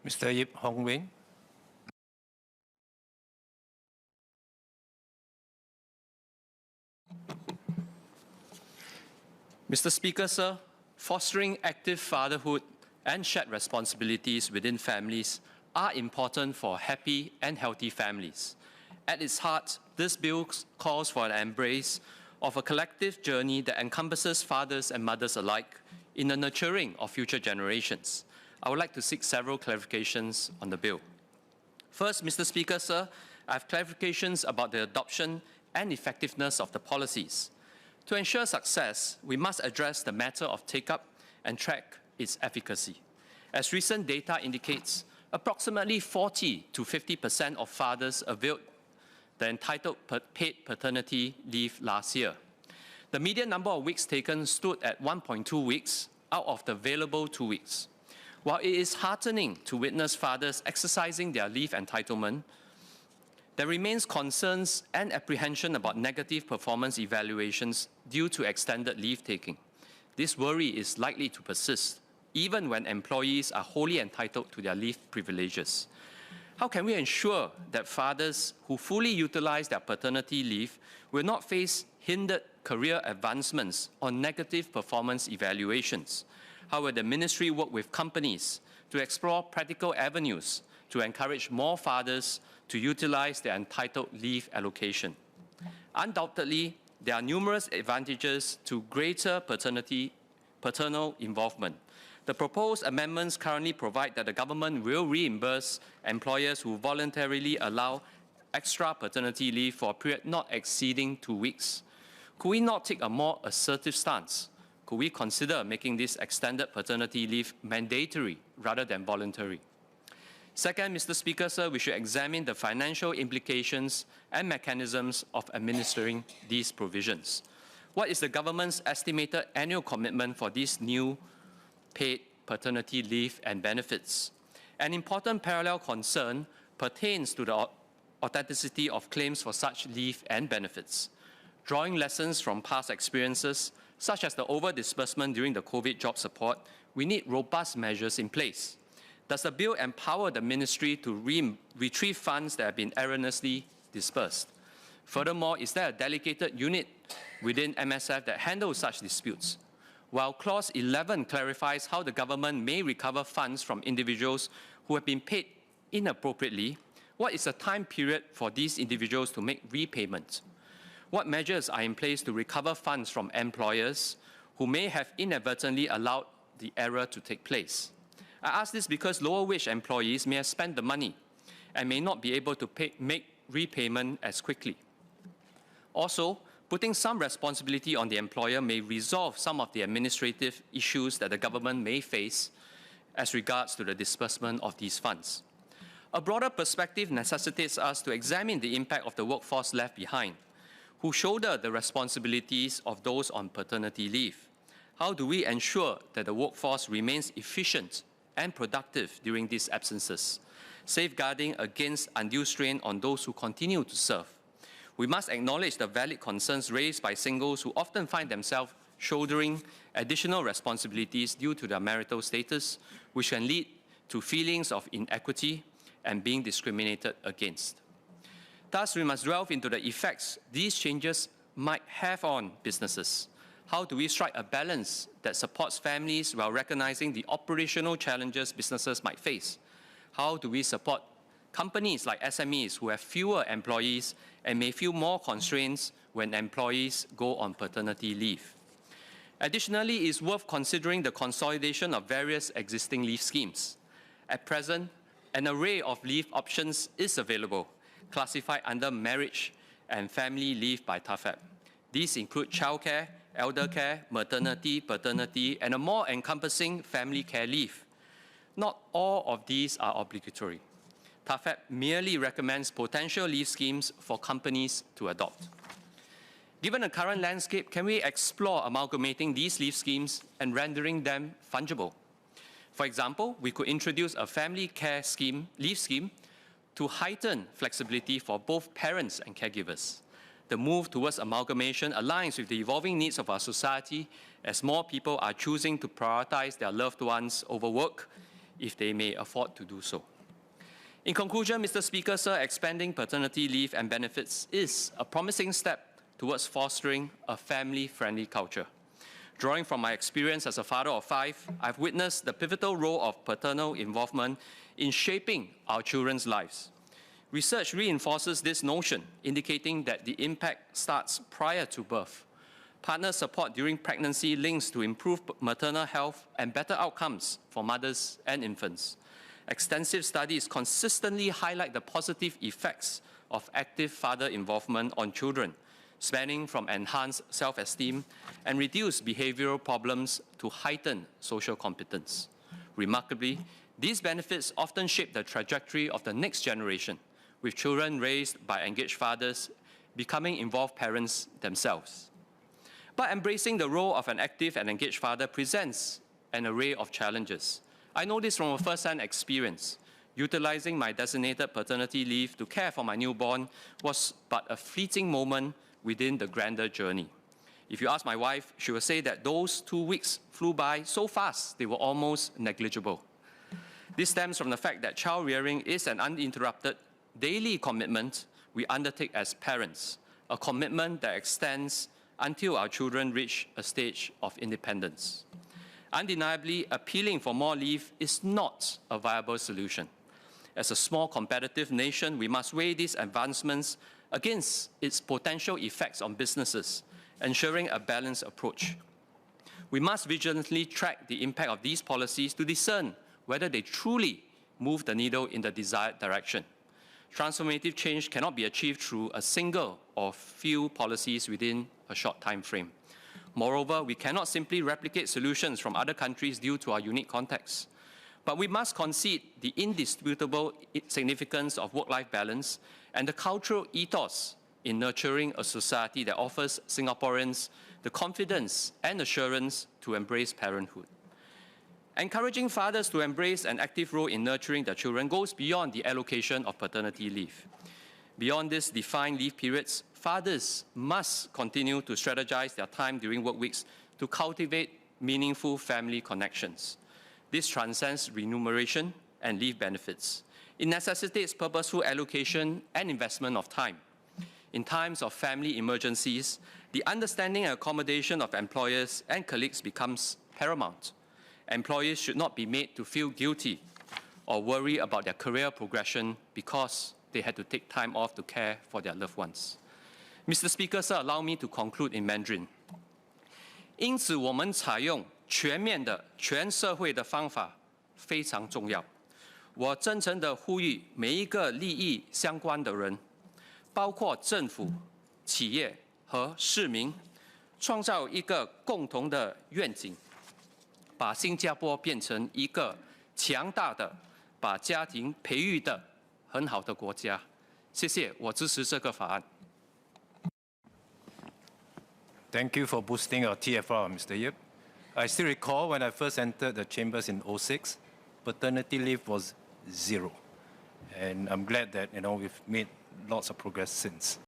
Mr. Yip Hong Weng. Mr. Speaker, sir, fostering active fatherhood and shared responsibilities within families are important for happy and healthy families. At its heart, this bill calls for an embrace of a collective journey that encompasses fathers and mothers alike in the nurturing of future generations. I would like to seek several clarifications on the bill. First, Mr. Speaker, sir, I have clarifications about the adoption and effectiveness of the policies. To ensure success, we must address the matter of take-up and track its efficacy. As recent data indicates, approximately 40 to 50% of fathers availed the entitled paid paternity leave last year. The median number of weeks taken stood at 1.2 weeks out of the available 2 weeks. While it is heartening to witness fathers exercising their leave entitlement, there remains concerns and apprehension about negative performance evaluations due to extended leave taking. This worry is likely to persist, even when employees are wholly entitled to their leave privileges. How can we ensure that fathers who fully utilize their paternity leave will not face hindered career advancements or negative performance evaluations? How will the ministry work with companies to explore practical avenues to encourage more fathers to utilize their entitled leave allocation? Undoubtedly, there are numerous advantages to greater paternal involvement. The proposed amendments currently provide that the government will reimburse employers who voluntarily allow extra paternity leave for a period not exceeding 2 weeks. Could we not take a more assertive stance? Could we consider making this extended paternity leave mandatory rather than voluntary? Second, Mr. Speaker, sir, we should examine the financial implications and mechanisms of administering these provisions. What is the government's estimated annual commitment for these new paid paternity leave and benefits? An important parallel concern pertains to the authenticity of claims for such leave and benefits. Drawing lessons from past experiences, such as the over-disbursement during the COVID job support, we need robust measures in place. Does the bill empower the ministry to retrieve funds that have been erroneously disbursed? Furthermore, is there a dedicated unit within MSF that handles such disputes? While Clause 11 clarifies how the government may recover funds from individuals who have been paid inappropriately, what is the time period for these individuals to make repayment? What measures are in place to recover funds from employers who may have inadvertently allowed the error to take place? I ask this because lower-wage employees may have spent the money and may not be able to make repayment as quickly. Also, putting some responsibility on the employer may resolve some of the administrative issues that the government may face as regards to the disbursement of these funds. A broader perspective necessitates us to examine the impact of the workforce left behind, who shoulder the responsibilities of those on paternity leave. How do we ensure that the workforce remains efficient and productive during these absences, safeguarding against undue strain on those who continue to serve? We must acknowledge the valid concerns raised by singles who often find themselves shouldering additional responsibilities due to their marital status, which can lead to feelings of inequity and being discriminated against. Thus, we must delve into the effects these changes might have on businesses. How do we strike a balance that supports families while recognizing the operational challenges businesses might face? How do we support companies like SMEs who have fewer employees and may feel more constraints when employees go on paternity leave? Additionally, it is worth considering the consolidation of various existing leave schemes. At present, an array of leave options is available, classified under marriage and family leave by TAFEP. These include childcare, elder care, maternity, paternity, and a more encompassing family care leave. Not all of these are obligatory. TAFEP merely recommends potential leave schemes for companies to adopt. Given the current landscape, can we explore amalgamating these leave schemes and rendering them fungible? For example, we could introduce a family care leave scheme to heighten flexibility for both parents and caregivers. The move towards amalgamation aligns with the evolving needs of our society as more people are choosing to prioritize their loved ones over work, if they may afford to do so. In conclusion, Mr. Speaker, sir, expanding paternity leave and benefits is a promising step towards fostering a family-friendly culture. Drawing from my experience as a father of 5, I've witnessed the pivotal role of paternal involvement in shaping our children's lives. Research reinforces this notion, indicating that the impact starts prior to birth. Partner support during pregnancy links to improved maternal health and better outcomes for mothers and infants. Extensive studies consistently highlight the positive effects of active father involvement on children, spanning from enhanced self-esteem and reduced behavioral problems to heightened social competence. Remarkably, these benefits often shape the trajectory of the next generation, with children raised by engaged fathers becoming involved parents themselves. But embracing the role of an active and engaged father presents an array of challenges. I know this from a first-hand experience. Utilizing my designated paternity leave to care for my newborn was but a fleeting moment within the grander journey. If you ask my wife, she will say that those 2 weeks flew by so fast they were almost negligible. This stems from the fact that child rearing is an uninterrupted daily commitment we undertake as parents, a commitment that extends until our children reach a stage of independence. Undeniably, appealing for more leave is not a viable solution. As a small competitive nation, we must weigh these advancements against its potential effects on businesses, ensuring a balanced approach. We must vigilantly track the impact of these policies to discern whether they truly move the needle in the desired direction. Transformative change cannot be achieved through a single or few policies within a short time frame. Moreover, we cannot simply replicate solutions from other countries due to our unique context. But we must concede the indisputable significance of work-life balance and the cultural ethos in nurturing a society that offers Singaporeans the confidence and assurance to embrace parenthood. Encouraging fathers to embrace an active role in nurturing their children goes beyond the allocation of paternity leave. Beyond these defined leave periods, fathers must continue to strategize their time during work weeks to cultivate meaningful family connections. This transcends remuneration and leave benefits. It necessitates purposeful allocation and investment of time. In times of family emergencies, the understanding and accommodation of employers and colleagues becomes paramount. Employees should not be made to feel guilty or worry about their career progression because they had to take time off to care for their loved ones. Mr. Speaker, sir, allow me to conclude in Mandarin. 因此，我们采用全面的全社会的方法非常重要。我真诚地呼吁每一个利益相关的人，包括政府、企业和市民，创造一个共同的愿景，把新加坡变成一个强大的、把家庭培育的很好的国家。谢谢，我支持这个法案。Thank you for boosting our TFR, Mr. Yip. I still recall when I first entered the chambers in 2006, paternity leave was 0. And I'm glad that we've made lots of progress since.